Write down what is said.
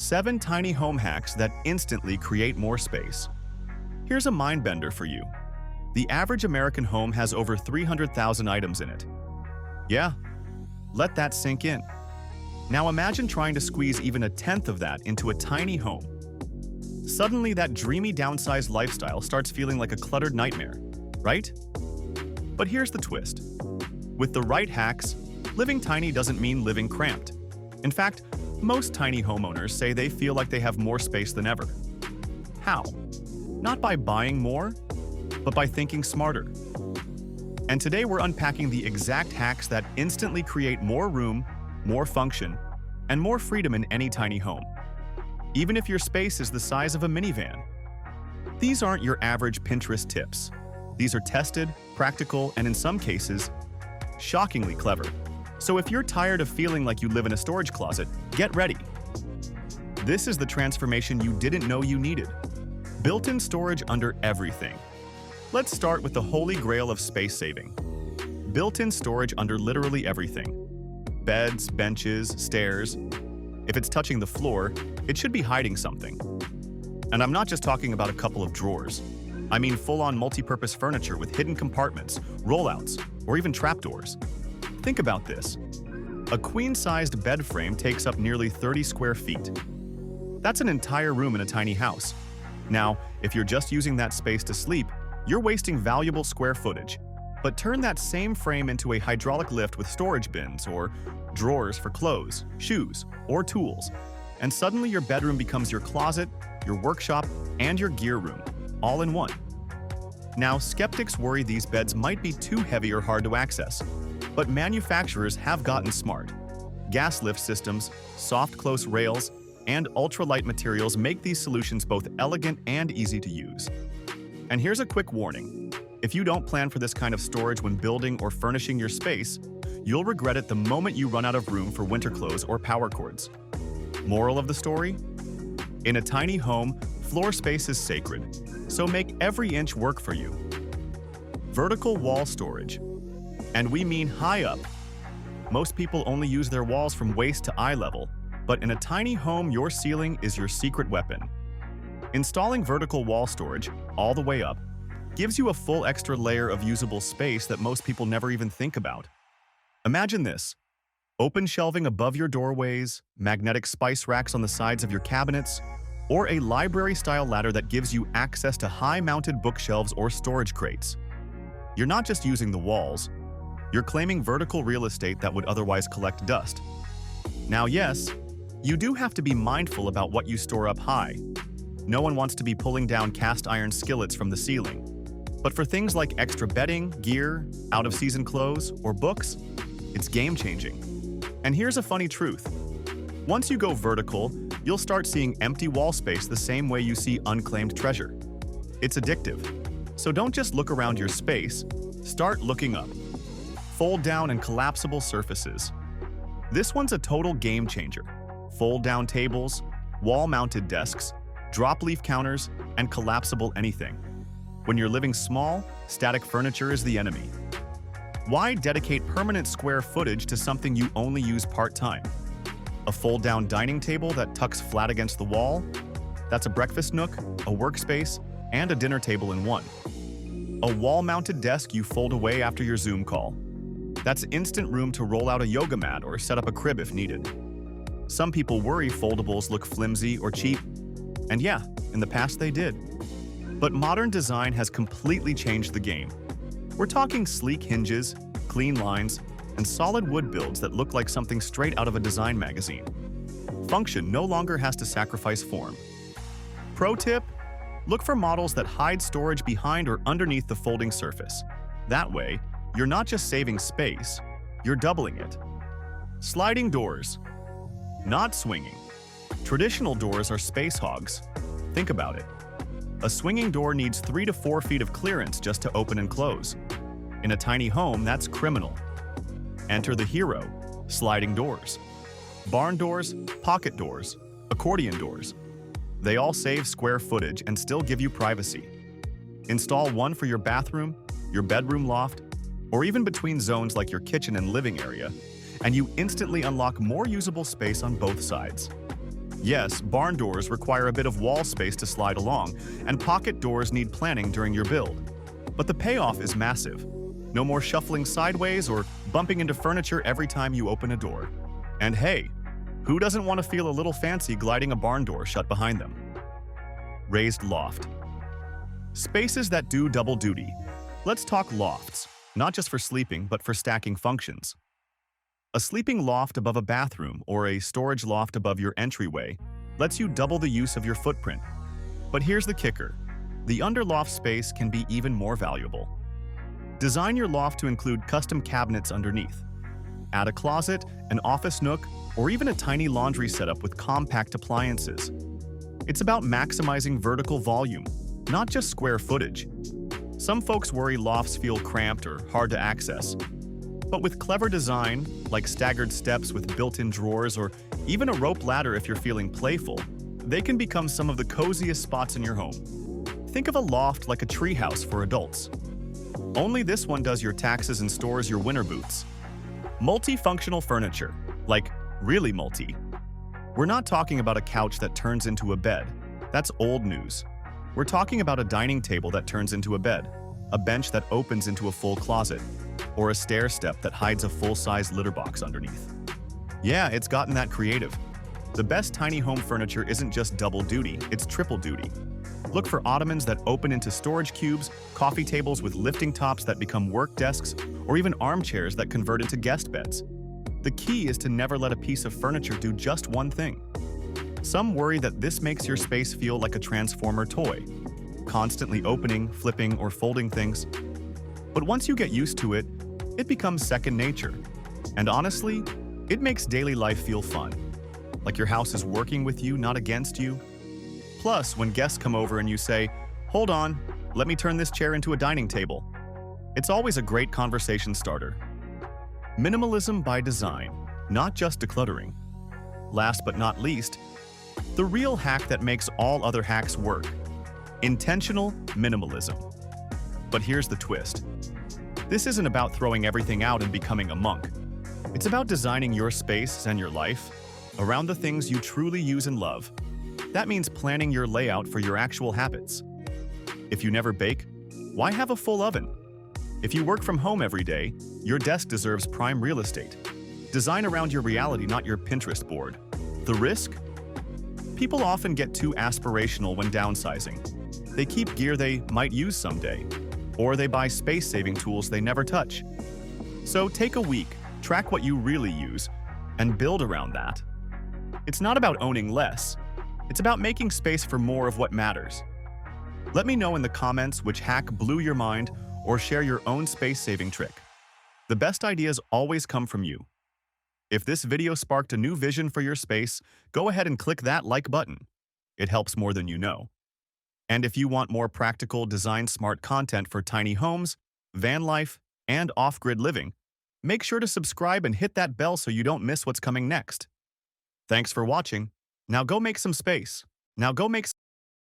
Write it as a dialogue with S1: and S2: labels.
S1: 7 tiny home hacks that instantly create more space. Here's a mind bender for you. The average American home has over 300,000 items in it. Yeah, let that sink in. Now imagine trying to squeeze even a tenth of that into a tiny home. Suddenly, that dreamy downsized lifestyle starts feeling like a cluttered nightmare, right? But here's the twist. With the right hacks, living tiny doesn't mean living cramped. In fact, most tiny homeowners say they feel like they have more space than ever. How? Not by buying more, but by thinking smarter. And today we're unpacking the exact hacks that instantly create more room, more function, and more freedom in any tiny home, even if your space is the size of a minivan. These aren't your average Pinterest tips. These are tested, practical, and in some cases, shockingly clever. So if you're tired of feeling like you live in a storage closet, get ready. This is the transformation you didn't know you needed. Built-in storage under everything. Let's start with the holy grail of space saving. Built-in storage under literally everything. Beds, benches, stairs. If it's touching the floor, it should be hiding something. And I'm not just talking about a couple of drawers. I mean full-on multi-purpose furniture with hidden compartments, rollouts, or even trapdoors. Think about this. A queen-sized bed frame takes up nearly 30 square feet. That's an entire room in a tiny house. Now, if you're just using that space to sleep, you're wasting valuable square footage. But turn that same frame into a hydraulic lift with storage bins or drawers for clothes, shoes, or tools, and suddenly your bedroom becomes your closet, your workshop, and your gear room, all in one. Now, skeptics worry these beds might be too heavy or hard to access, but manufacturers have gotten smart. Gas lift systems, soft close rails, and ultralight materials make these solutions both elegant and easy to use. And here's a quick warning. If you don't plan for this kind of storage when building or furnishing your space, you'll regret it the moment you run out of room for winter clothes or power cords. Moral of the story? In a tiny home, floor space is sacred, so make every inch work for you. Vertical wall storage. And we mean high up. Most people only use their walls from waist to eye level, but in a tiny home, your ceiling is your secret weapon. Installing vertical wall storage, all the way up, gives you a full extra layer of usable space that most people never even think about. Imagine this. Open shelving above your doorways, magnetic spice racks on the sides of your cabinets, or a library-style ladder that gives you access to high-mounted bookshelves or storage crates. You're not just using the walls, you're claiming vertical real estate that would otherwise collect dust. Now, yes, you do have to be mindful about what you store up high. No one wants to be pulling down cast iron skillets from the ceiling. But for things like extra bedding, gear, out-of-season clothes, or books, it's game-changing. And here's a funny truth. Once you go vertical, you'll start seeing empty wall space the same way you see unclaimed treasure. It's addictive. So don't just look around your space, start looking up. Fold-down and collapsible surfaces. This one's a total game-changer. Fold-down tables, wall-mounted desks, drop-leaf counters, and collapsible anything. When you're living small, static furniture is the enemy. Why dedicate permanent square footage to something you only use part-time? A fold-down dining table that tucks flat against the wall? That's a breakfast nook, a workspace, and a dinner table in one. A wall-mounted desk you fold away after your Zoom call. That's instant room to roll out a yoga mat or set up a crib if needed. Some people worry foldables look flimsy or cheap. And yeah, in the past they did. But modern design has completely changed the game. We're talking sleek hinges, clean lines, and solid wood builds that look like something straight out of a design magazine. Function no longer has to sacrifice form. Pro tip: look for models that hide storage behind or underneath the folding surface. That way, you're not just saving space, you're doubling it. Sliding doors. Not swinging. Traditional doors are space hogs. Think about it. A swinging door needs 3 to 4 feet of clearance just to open and close. In a tiny home, that's criminal. Enter the hero, sliding doors. Barn doors, pocket doors, accordion doors. They all save square footage and still give you privacy. Install one for your bathroom, your bedroom loft, or even between zones like your kitchen and living area, and you instantly unlock more usable space on both sides. Yes, barn doors require a bit of wall space to slide along, and pocket doors need planning during your build. But the payoff is massive. No more shuffling sideways or bumping into furniture every time you open a door. And hey, who doesn't want to feel a little fancy gliding a barn door shut behind them? Raised loft. Spaces that do double duty. Let's talk lofts, not just for sleeping, but for stacking functions. A sleeping loft above a bathroom or a storage loft above your entryway lets you double the use of your footprint. But here's the kicker. The underloft space can be even more valuable. Design your loft to include custom cabinets underneath. Add a closet, an office nook, or even a tiny laundry setup with compact appliances. It's about maximizing vertical volume, not just square footage. Some folks worry lofts feel cramped or hard to access. But with clever design, like staggered steps with built-in drawers or even a rope ladder if you're feeling playful, they can become some of the coziest spots in your home. Think of a loft like a treehouse for adults. Only this one does your taxes and stores your winter boots. Multifunctional furniture, like really multi. We're not talking about a couch that turns into a bed. That's old news. We're talking about a dining table that turns into a bed, a bench that opens into a full closet, or a stair step that hides a full-size litter box underneath. Yeah, it's gotten that creative. The best tiny home furniture isn't just double duty, it's triple duty. Look for ottomans that open into storage cubes, coffee tables with lifting tops that become work desks, or even armchairs that convert into guest beds. The key is to never let a piece of furniture do just one thing. Some worry that this makes your space feel like a transformer toy, constantly opening, flipping, or folding things. But once you get used to it, it becomes second nature. And honestly, it makes daily life feel fun. Like your house is working with you, not against you. Plus, when guests come over and you say, "Hold on, let me turn this chair into a dining table," it's always a great conversation starter. Minimalism by design, not just decluttering. Last but not least, the real hack that makes all other hacks work. Intentional minimalism. But here's the twist. This isn't about throwing everything out and becoming a monk. It's about designing your space and your life around the things you truly use and love. That means planning your layout for your actual habits. If you never bake, why have a full oven? If you work from home every day, your desk deserves prime real estate. Design around your reality, not your Pinterest board. The risk? People often get too aspirational when downsizing. They keep gear they might use someday, or they buy space-saving tools they never touch. So take a week, track what you really use, and build around that. It's not about owning less. It's about making space for more of what matters. Let me know in the comments which hack blew your mind, or share your own space-saving trick. The best ideas always come from you. If this video sparked a new vision for your space, go ahead and click that like button. It helps more than you know. And if you want more practical, design-smart content for tiny homes, van life, and off-grid living, make sure to subscribe and hit that bell so you don't miss what's coming next. Thanks for watching. Now go make some space. Now go make